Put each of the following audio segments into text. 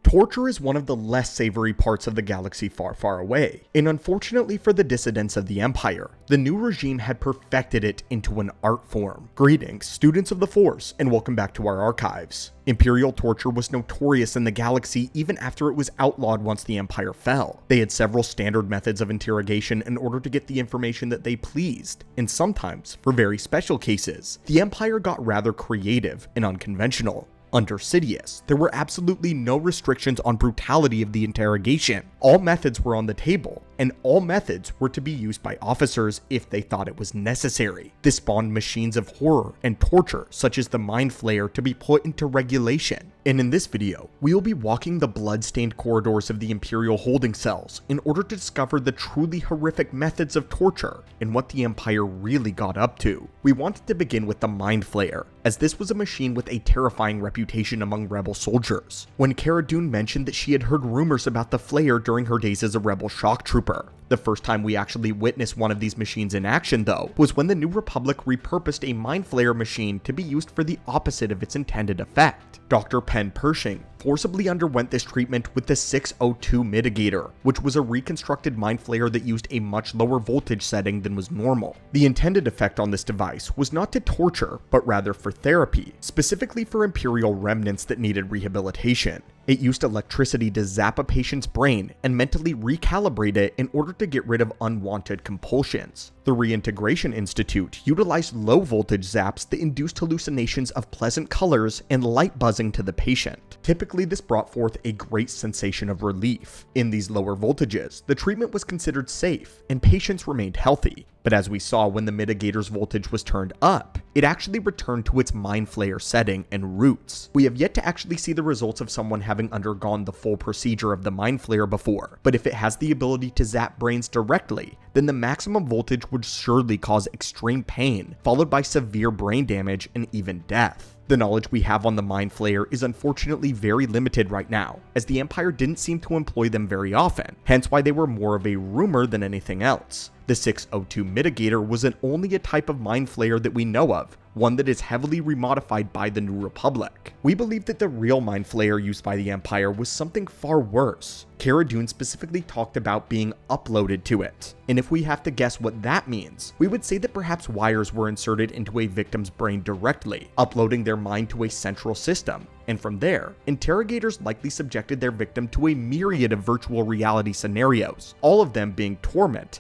Torture is one of the less savory parts of the galaxy far, far away, and unfortunately for the dissidents of the Empire, the new regime had perfected it into an art form. Greetings, students of the Force, and welcome back to our archives. Imperial torture was notorious in the galaxy even after it was outlawed once the Empire fell. They had several standard methods of interrogation in order to get the information that they pleased, and sometimes, for very special cases, the Empire got rather creative and unconventional. Under Sidious, there were absolutely no restrictions on brutality of the interrogation. All methods were on the table, and all methods were to be used by officers if they thought it was necessary. This spawned machines of horror and torture, such as the Mind Flayer, to be put into regulation. And in this video, we will be walking the blood-stained corridors of the Imperial holding cells in order to discover the truly horrific methods of torture and what the Empire really got up to. We wanted to begin with the Mind Flayer, as this was a machine with a terrifying reputation among rebel soldiers. When Cara Dune mentioned that she had heard rumors about the Flayer during her days as a rebel shock trooper. The first time we actually witnessed one of these machines in action, though, was when the New Republic repurposed a Mind Flayer machine to be used for the opposite of its intended effect. Dr. Penn Pershing forcibly underwent this treatment with the 602 mitigator, which was a reconstructed Mind Flayer that used a much lower voltage setting than was normal. The intended effect on this device was not to torture, but rather for therapy, specifically for Imperial remnants that needed rehabilitation. It used electricity to zap a patient's brain and mentally recalibrate it in order to get rid of unwanted compulsions. The Reintegration Institute utilized low-voltage zaps that induced hallucinations of pleasant colors and light buzzing to the patient. Typically, this brought forth a great sensation of relief. In these lower voltages, the treatment was considered safe, and patients remained healthy. But as we saw when the mitigator's voltage was turned up, it actually returned to its Mind Flayer setting and roots. We have yet to actually see the results of someone having undergone the full procedure of the Mind Flayer before, but if it has the ability to zap brains directly, then the maximum voltage would surely cause extreme pain, followed by severe brain damage and even death. The knowledge we have on the Mind Flayer is unfortunately very limited right now, as the Empire didn't seem to employ them very often, hence why they were more of a rumor than anything else. The 602 mitigator was only a type of Mind Flayer that we know of, one that is heavily remodified by the New Republic. We believe that the real Mind Flayer used by the Empire was something far worse. Cara Dune specifically talked about being uploaded to it, and if we have to guess what that means, we would say that perhaps wires were inserted into a victim's brain directly, uploading their mind to a central system, and from there, interrogators likely subjected their victim to a myriad of virtual reality scenarios, all of them being torment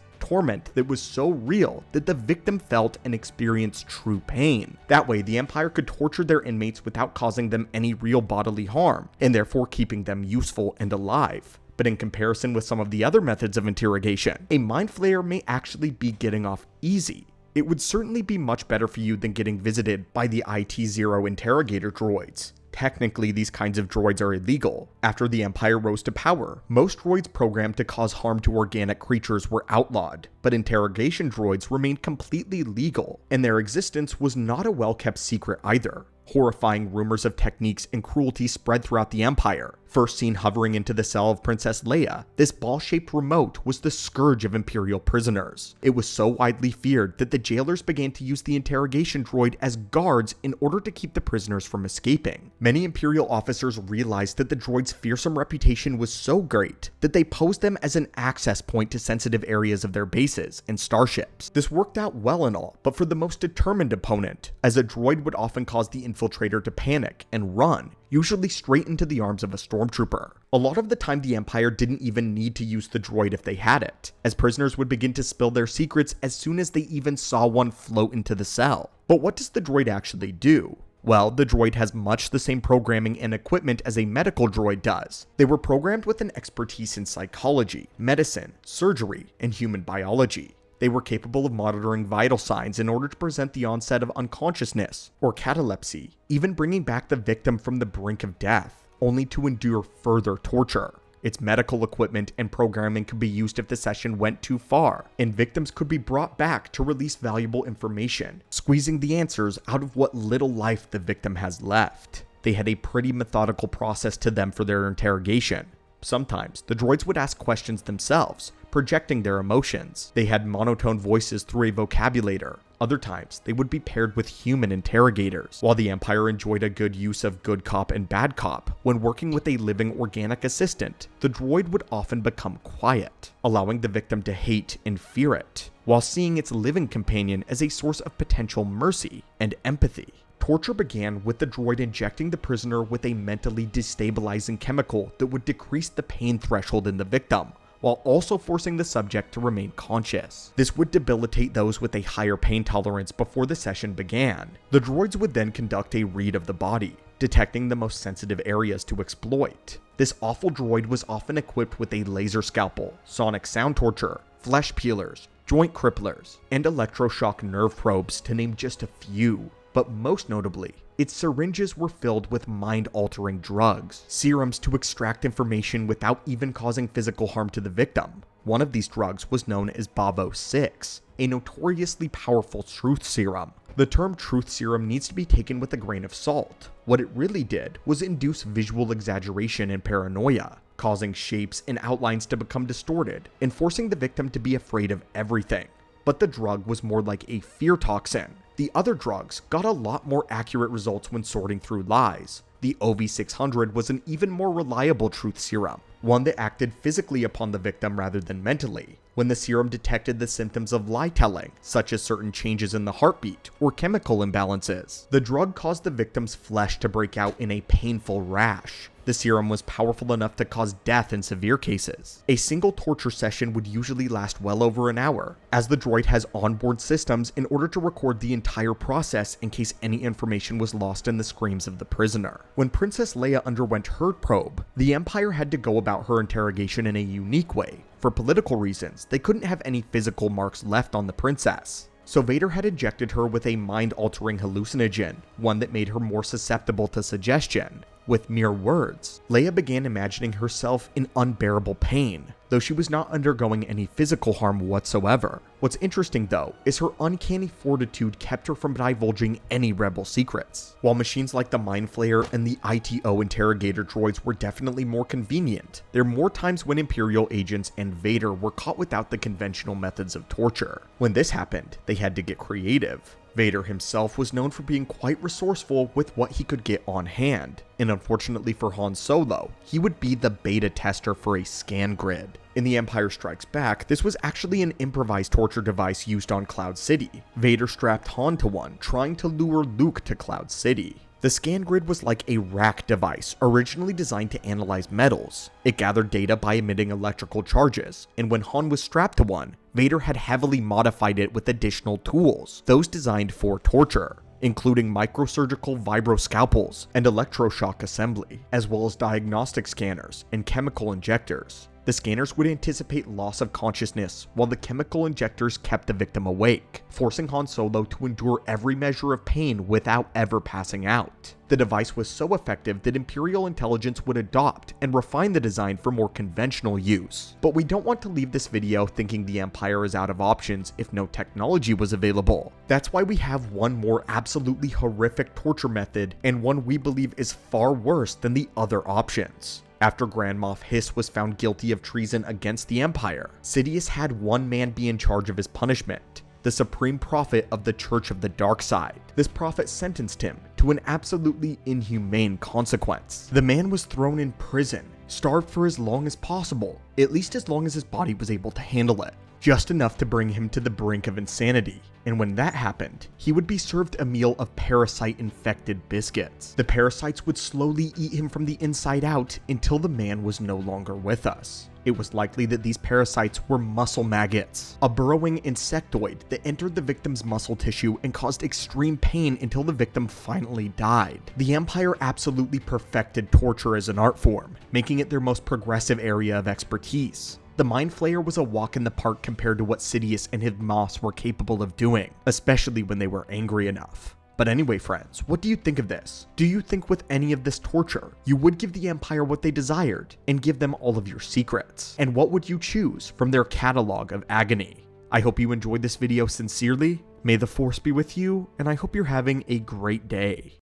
that was so real that the victim felt and experienced true pain. That way, the Empire could torture their inmates without causing them any real bodily harm, and therefore keeping them useful and alive. But in comparison with some of the other methods of interrogation, a Mind Flayer may actually be getting off easy. It would certainly be much better for you than getting visited by the IT-0 interrogator droids. Technically, these kinds of droids are illegal. After the Empire rose to power, most droids programmed to cause harm to organic creatures were outlawed, but interrogation droids remained completely legal, and their existence was not a well-kept secret either. Horrifying rumors of techniques and cruelty spread throughout the Empire. First seen hovering into the cell of Princess Leia, this ball-shaped remote was the scourge of Imperial prisoners. It was so widely feared that the jailers began to use the interrogation droid as guards in order to keep the prisoners from escaping. Many Imperial officers realized that the droid's fearsome reputation was so great that they posed them as an access point to sensitive areas of their bases and starships. This worked out well and all, but for the most determined opponent, as a droid would often cause the infiltrator to panic and run, usually straight into the arms of a stormtrooper. A lot of the time, the Empire didn't even need to use the droid if they had it, as prisoners would begin to spill their secrets as soon as they even saw one float into the cell. But what does the droid actually do? Well, the droid has much the same programming and equipment as a medical droid does. They were programmed with an expertise in psychology, medicine, surgery, and human biology. They were capable of monitoring vital signs in order to present the onset of unconsciousness or catalepsy, even bringing back the victim from the brink of death, only to endure further torture. Its medical equipment and programming could be used if the session went too far, and victims could be brought back to release valuable information, squeezing the answers out of what little life the victim has left. They had a pretty methodical process to them for their interrogation. Sometimes, the droids would ask questions themselves, projecting their emotions. They had monotone voices through a vocabulator. Other times, they would be paired with human interrogators. While the Empire enjoyed a good use of good cop and bad cop, when working with a living organic assistant, the droid would often become quiet, allowing the victim to hate and fear it, while seeing its living companion as a source of potential mercy and empathy. Torture began with the droid injecting the prisoner with a mentally destabilizing chemical that would decrease the pain threshold in the victim, while also forcing the subject to remain conscious. This would debilitate those with a higher pain tolerance before the session began. The droids would then conduct a read of the body, detecting the most sensitive areas to exploit. This awful droid was often equipped with a laser scalpel, sonic sound torture, flesh peelers, joint cripplers, and electroshock nerve probes, to name just a few. But most notably, its syringes were filled with mind-altering drugs, serums to extract information without even causing physical harm to the victim. One of these drugs was known as Bavo 6, a notoriously powerful truth serum. The term truth serum needs to be taken with a grain of salt. What it really did was induce visual exaggeration and paranoia, causing shapes and outlines to become distorted, and forcing the victim to be afraid of everything. But the drug was more like a fear toxin. The other drugs got a lot more accurate results when sorting through lies. The OV600 was an even more reliable truth serum, one that acted physically upon the victim rather than mentally. When the serum detected the symptoms of lie-telling, such as certain changes in the heartbeat or chemical imbalances, the drug caused the victim's flesh to break out in a painful rash. The serum was powerful enough to cause death in severe cases. A single torture session would usually last well over an hour, as the droid has onboard systems in order to record the entire process in case any information was lost in the screams of the prisoner. When Princess Leia underwent her probe, the Empire had to go about her interrogation in a unique way. For political reasons, they couldn't have any physical marks left on the princess. So Vader had injected her with a mind-altering hallucinogen, one that made her more susceptible to suggestion. With mere words, Leia began imagining herself in unbearable pain, though she was not undergoing any physical harm whatsoever. What's interesting though, is her uncanny fortitude kept her from divulging any rebel secrets. While machines like the Mind Flayer and the ITO interrogator droids were definitely more convenient, there were more times when Imperial agents and Vader were caught without the conventional methods of torture. When this happened, they had to get creative. Vader himself was known for being quite resourceful with what he could get on hand, and unfortunately for Han Solo, he would be the beta tester for a scan grid. In The Empire Strikes Back, this was actually an improvised torture device used on Cloud City. Vader strapped Han to one, trying to lure Luke to Cloud City. The scan grid was like a rack device, originally designed to analyze metals. It gathered data by emitting electrical charges, and when Han was strapped to one, Vader had heavily modified it with additional tools, those designed for torture, including microsurgical vibroscalpels and electroshock assembly, as well as diagnostic scanners and chemical injectors. The scanners would anticipate loss of consciousness, while the chemical injectors kept the victim awake, forcing Han Solo to endure every measure of pain without ever passing out. The device was so effective that Imperial intelligence would adopt and refine the design for more conventional use. But we don't want to leave this video thinking the Empire is out of options if no technology was available. That's why we have one more absolutely horrific torture method, and one we believe is far worse than the other options. After Grand Moff Hiss was found guilty of treason against the Empire, Sidious had one man be in charge of his punishment, the Supreme Prophet of the Church of the Dark Side. This prophet sentenced him to an absolutely inhumane consequence. The man was thrown in prison, starved for as long as possible, at least as long as his body was able to handle it, just enough to bring him to the brink of insanity. And when that happened, he would be served a meal of parasite-infected biscuits. The parasites would slowly eat him from the inside out until the man was no longer with us. It was likely that these parasites were muscle maggots, a burrowing insectoid that entered the victim's muscle tissue and caused extreme pain until the victim finally died. The Empire absolutely perfected torture as an art form, making it their most progressive area of expertise. The Mind Flayer was a walk in the park compared to what Sidious and his Moss were capable of doing, especially when they were angry enough. But anyway, friends, what do you think of this? Do you think with any of this torture, you would give the Empire what they desired and give them all of your secrets? And what would you choose from their catalog of agony? I hope you enjoyed this video sincerely. May the Force be with you, and I hope you're having a great day.